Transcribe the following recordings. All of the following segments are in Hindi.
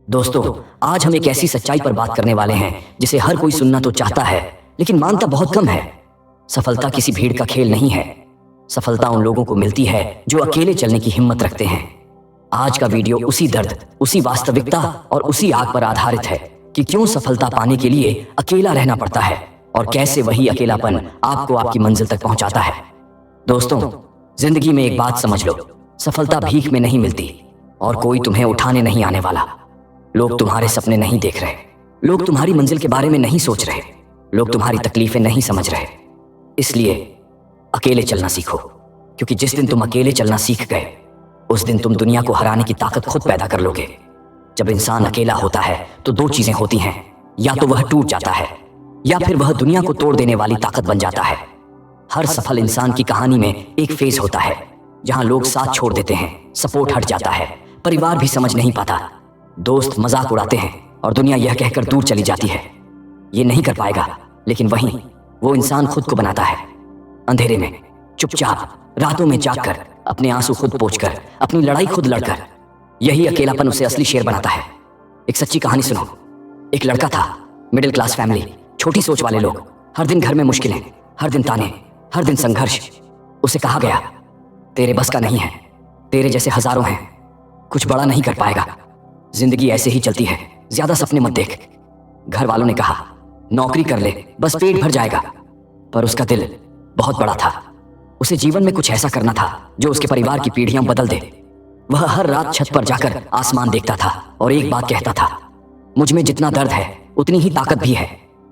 दोस्तों, आज हम एक ऐसी सच्चाई पर बात करने वाले हैं जिसे हर कोई सुनना तो चाहता है लेकिन मानता बहुत कम है। सफलता किसी भीड़ का खेल नहीं है। सफलता उन लोगों को मिलती है जो अकेले चलने की हिम्मत रखते हैं। आज का वीडियो उसी दर्द, उसी वास्तविकता और उसी आग पर आधारित है कि क्यों सफलता पाने के लिए अकेला रहना पड़ता है और कैसे वही अकेलापन आपको आपकी मंजिल तक पहुंचाता है। दोस्तों, जिंदगी में एक बात समझ लो, सफलता भीख में नहीं मिलती और कोई तुम्हें उठाने नहीं आने वाला। लोग तुम्हारे सपने नहीं देख रहे, लोग तुम्हारी मंजिल के बारे में नहीं सोच रहे, लोग तुम्हारी तकलीफें नहीं समझ रहे। इसलिए अकेले चलना सीखो, क्योंकि जिस दिन तुम अकेले चलना सीख गए उस दिन तुम दुनिया को हराने की ताकत खुद पैदा कर लोगे। जब इंसान अकेला होता है तो दो चीजें होती हैं, या तो वह टूट जाता है या फिर वह दुनिया को तोड़ देने वाली ताकत बन जाता है। हर सफल इंसान की कहानी में एक फेज होता है जहां लोग साथ छोड़ देते हैं, सपोर्ट हट जाता है, परिवार भी समझ नहीं पाता, दोस्त मजाक उड़ाते हैं और दुनिया यह कहकर दूर चली जाती है ये नहीं कर पाएगा। लेकिन वहीं वो इंसान खुद को बनाता है, अंधेरे में चुपचाप रातों में जागकर, अपने आंसू खुद पोंछकर, अपनी लड़ाई खुद लड़कर। यही अकेलापन उसे असली शेर बनाता है। एक सच्ची कहानी सुनो। एक लड़का था, मिडिल क्लास फैमिली, छोटी सोच वाले लोग, हर दिन घर में मुश्किलें, हर दिन ताने, हर दिन संघर्ष। उसे कहा गया, तेरे बस का नहीं है, तेरे जैसे हजारों हैं, कुछ बड़ा नहीं कर पाएगा, जिंदगी ऐसे ही चलती है, ज्यादा सपने मत देख। घर वालों ने कहा, नौकरी कर ले, बस पेट भर जाएगा। पर उसका दिल बहुत बड़ा था। उसे जीवन में कुछ ऐसा करना था जो उसके परिवार की पीढ़ियां बदल दे। वह हर रात छत पर जाकर आसमान देखता था और एक बात कहता था, मुझ में जितना दर्द है उतनी ही ताकत भी है,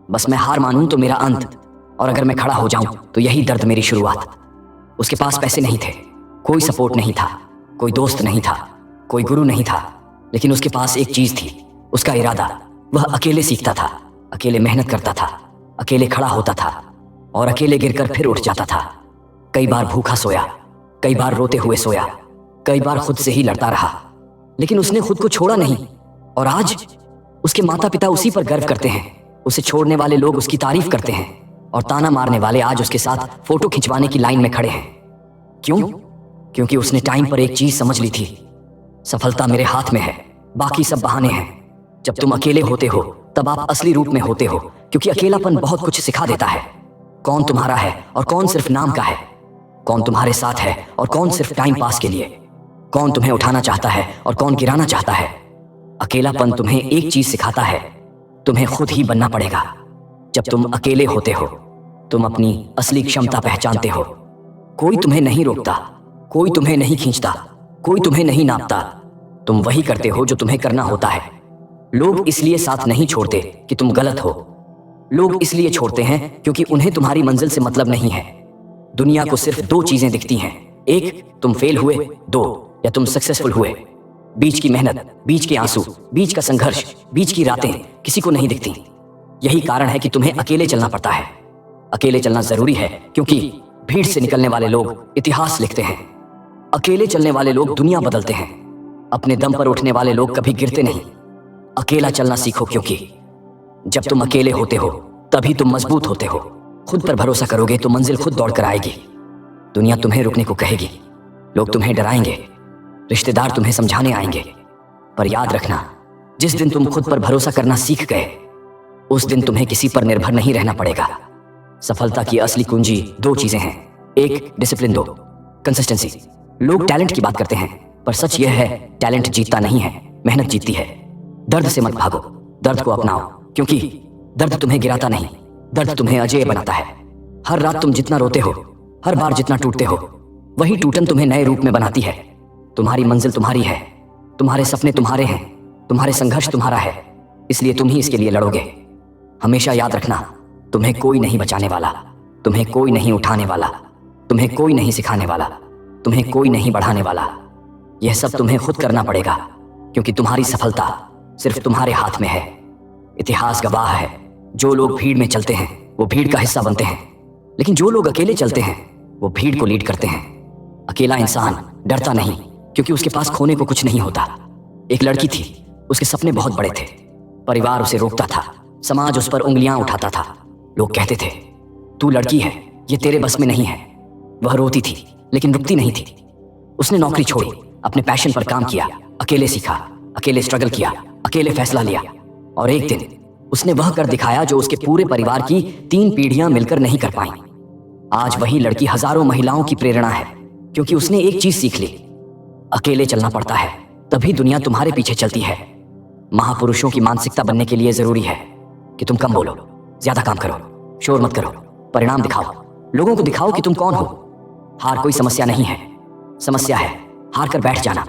बस मैं हार मानूं तो मेरा अंत, और अगर मैं खड़ा हो जाऊं तो यही दर्द मेरी शुरुआत। उसके पास पैसे नहीं थे, कोई सपोर्ट नहीं था, कोई दोस्त नहीं था, कोई गुरु नहीं था, लेकिन उसके पास एक चीज थी, उसका इरादा। वह अकेले सीखता था, अकेले मेहनत करता था, अकेले खड़ा होता था और अकेले गिरकर फिर उठ जाता था। कई बार भूखा सोया, कई बार रोते हुए सोया, कई बार खुद से ही लड़ता रहा, लेकिन उसने खुद को छोड़ा नहीं। और आज उसके माता पिता उसी पर गर्व करते हैं, उसे छोड़ने वाले लोग उसकी तारीफ करते हैं और ताना मारने वाले आज उसके साथ फोटो खिंचवाने की लाइन में खड़े हैं। क्यों? क्योंकि उसने टाइम पर एक चीज समझ ली थी, सफलता मेरे हाथ में है, बाकी सब बहाने हैं। जब तुम अकेले होते हो तब आप असली रूप में होते हो, क्योंकि अकेलापन बहुत कुछ सिखा देता है। कौन तुम्हारा है और कौन सिर्फ नाम का है, कौन तुम्हारे साथ है और कौन सिर्फ टाइम पास के लिए, कौन तुम्हें उठाना चाहता है और कौन गिराना चाहता है। अकेलापन तुम्हें एक चीज सिखाता है, तुम्हें खुद ही बनना पड़ेगा। जब तुम अकेले होते हो तुम अपनी असली क्षमता पहचानते हो। कोई तुम्हें नहीं रोकता, कोई तुम्हें नहीं खींचता, कोई तुम्हें नहीं नापता, तुम वही करते हो जो तुम्हें करना होता है। लोग इसलिए साथ नहीं छोड़ते कि तुम गलत हो, लोग इसलिए छोड़ते हैं क्योंकि उन्हें तुम्हारी मंजिल से मतलब नहीं है। दुनिया को सिर्फ दो चीजें दिखती हैं, एक तुम फेल हुए, दो या तुम सक्सेसफुल हुए। बीच की मेहनत, बीच के आंसू, बीच का संघर्ष, बीच की रातें किसी को नहीं दिखती। यही कारण है कि तुम्हें अकेले चलना पड़ता है। अकेले चलना जरूरी है क्योंकि भीड़ से निकलने वाले लोग इतिहास लिखते हैं, अकेले चलने वाले लोग दुनिया बदलते हैं, अपने दम पर उठने वाले लोग कभी गिरते नहीं। अकेला चलना सीखो, क्योंकि जब तुम अकेले होते हो तभी तुम मजबूत होते हो। खुद पर भरोसा करोगे तो मंजिल खुद दौड़ कर आएगी। दुनिया तुम्हें रुकने को कहेगी, लोग तुम्हें डराएंगे, रिश्तेदार तुम्हें समझाने आएंगे, पर याद रखना, जिस दिन तुम खुद पर भरोसा करना सीख गए उस दिन तुम्हें किसी पर निर्भर नहीं रहना पड़ेगा। सफलता की असली कुंजी दो चीजें हैं, एक डिसिप्लिन, दो कंसिस्टेंसी। लोग टैलेंट की बात करते हैं, पर सच यह है, टैलेंट जीतता नहीं है, मेहनत जीतती है। दर्द से मत भागो, दर्द को अपनाओ, क्योंकि दर्द तुम्हें गिराता नहीं, दर्द तुम्हें अजेय बनाता है। हर रात तुम जितना रोते हो, हर बार जितना टूटते हो, वही टूटन तुम्हें नए रूप में बनाती है। तुम्हारी मंजिल तुम्हारी है, तुम्हारे सपने तुम्हारे हैं, तुम्हारे संघर्ष तुम्हारा है, इसलिए तुम ही इसके लिए लड़ोगे। हमेशा याद रखना, तुम्हें कोई नहीं बचाने वाला, तुम्हें कोई नहीं उठाने वाला, तुम्हें कोई नहीं सिखाने वाला, तुम्हें कोई नहीं बढ़ाने वाला। यह सब तुम्हें खुद करना पड़ेगा, क्योंकि तुम्हारी सफलता सिर्फ तुम्हारे हाथ में है। इतिहास गवाह है, जो लोग भीड़ में चलते हैं वो भीड़ का हिस्सा बनते हैं, लेकिन जो लोग अकेले चलते हैं वो भीड़ को लीड करते हैं। अकेला इंसान डरता नहीं, क्योंकि उसके पास खोने को कुछ नहीं होता। एक लड़की थी, उसके सपने बहुत बड़े थे, परिवार उसे रोकता था, समाज उस पर उंगलियां उठाता था। लोग कहते थे, तू लड़की है, ये तेरे बस में नहीं है। वह रोती थी लेकिन रुकती नहीं थी। उसने नौकरी छोड़ी, अपने पैशन पर काम किया, अकेले सीखा, अकेले स्ट्रगल किया, अकेले फैसला लिया और एक दिन उसने वह कर दिखाया जो उसके पूरे परिवार की 3 पीढ़ियां मिलकर नहीं कर पाई। आज वही लड़की हजारों महिलाओं की प्रेरणा है, क्योंकि उसने एक चीज सीख ली, अकेले चलना पड़ता है, तभी दुनिया तुम्हारे पीछे चलती है। महापुरुषों की मानसिकता बनने के लिए जरूरी है कि तुम कम बोलो, ज्यादा काम करो, शोर मत करो, परिणाम दिखाओ, लोगों को दिखाओ कि तुम कौन हो। हार कोई समस्या नहीं है, समस्या है हार कर बैठ जाना।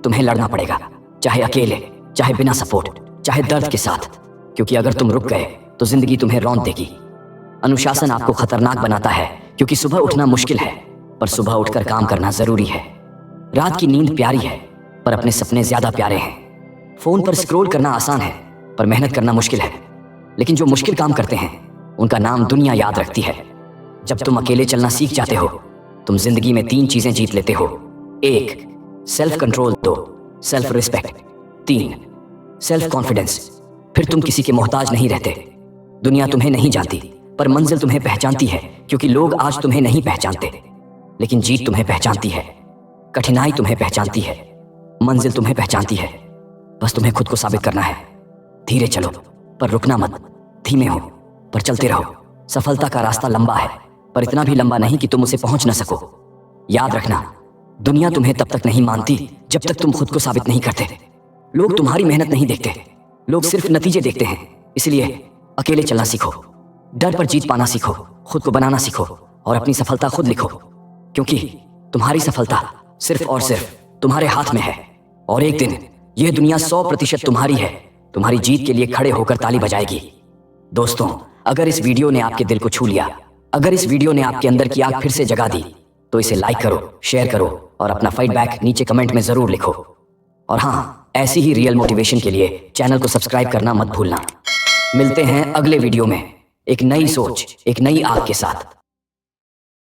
तुम्हें लड़ना पड़ेगा, चाहे अकेले, चाहे बिना सपोर्ट, चाहे दर्द के साथ, क्योंकि अगर तुम रुक गए तो जिंदगी तुम्हें रौंद देगी। अनुशासन आपको खतरनाक बनाता है, क्योंकि सुबह उठना मुश्किल है, पर सुबह उठकर काम करना जरूरी है। रात की नींद प्यारी है, पर अपने सपने ज्यादा प्यारे हैं। फोन पर स्क्रॉल करना आसान है, पर मेहनत करना मुश्किल है। लेकिन जो मुश्किल काम करते हैं उनका नाम दुनिया याद रखती है। जब तुम अकेले चलना सीख जाते हो, तुम जिंदगी में 3 चीजें जीत लेते हो। 1 self control, 2 self respect, 3 self confidence. फिर तुम किसी के मोहताज नहीं रहते। दुनिया तुम्हें नहीं जानती, पर मंजिल तुम्हें पहचानती है, क्योंकि लोग आज तुम्हें नहीं पहचानते, लेकिन जीत तुम्हें पहचानती है। कठिनाई तुम्हें पहचानती है, मंजिल तुम्हें पहचानती है। बस तुम्हें खुद को साबित करना है। धीरे चलो, पर रुकना मत। धीमे हो, पर चलते रहो। सफलता का रास्ता लंबा है, पर इतना भी लंबा नहीं कि तुम उसे पहुंच न सको। याद रखना, दुनिया तुम्हें तब तक नहीं मानती जब तक तुम खुद को साबित नहीं करते। लोग तुम्हारी मेहनत नहीं देखते, लोग सिर्फ नतीजे देखते हैं। इसलिए अकेले चलना सीखो, डर पर जीत पाना सीखो, खुद को बनाना सीखो और अपनी सफलता खुद लिखो, क्योंकि तुम्हारी सफलता सिर्फ और सिर्फ तुम्हारे हाथ में है। और एक दिन यह दुनिया 100% तुम्हारी है। तुम्हारी जीत के लिए खड़े होकर ताली बजाएगी। दोस्तों, अगर इस वीडियो ने आपके दिल को छू लिया, अगर इस वीडियो ने आपके अंदर की आग फिर से जगा दी, तो इसे लाइक करो, शेयर करो और अपना फीडबैक नीचे कमेंट में जरूर लिखो। और हाँ, ऐसी ही रियल मोटिवेशन के लिए चैनल को सब्सक्राइब करना मत भूलना। मिलते हैं अगले वीडियो में एक नई सोच, एक नई आग के साथ।